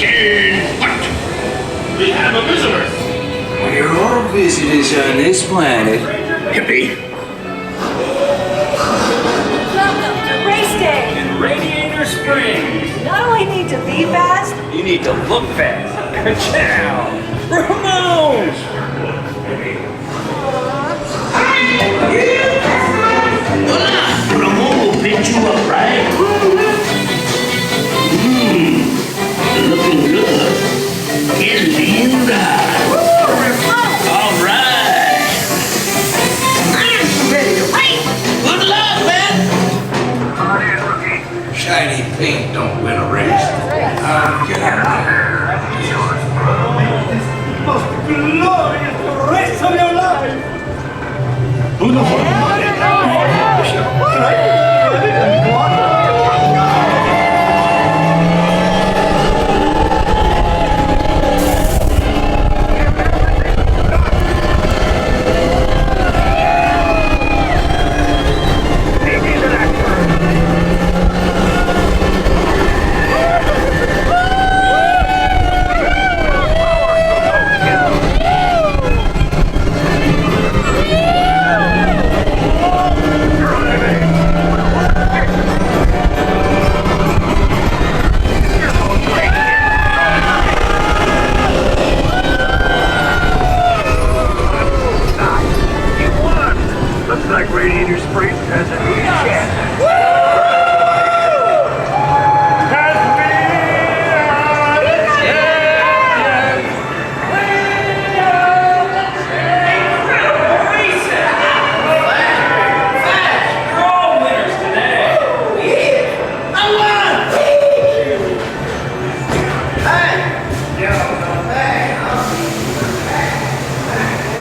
Captain! What? We have a visitor. We're all visitors on this planet. Hippie. Welcome to race day. In Radiator Springs. You not only need to be fast, You need to look fast. Ka-chow! Ramones! Ramon will pick you up, right? Looking good. Qué linda. All right. I'm ready to race. Good luck, man. Shiny paint don't win a race. Get out of there. Most glorious race of your life! Who the fuck?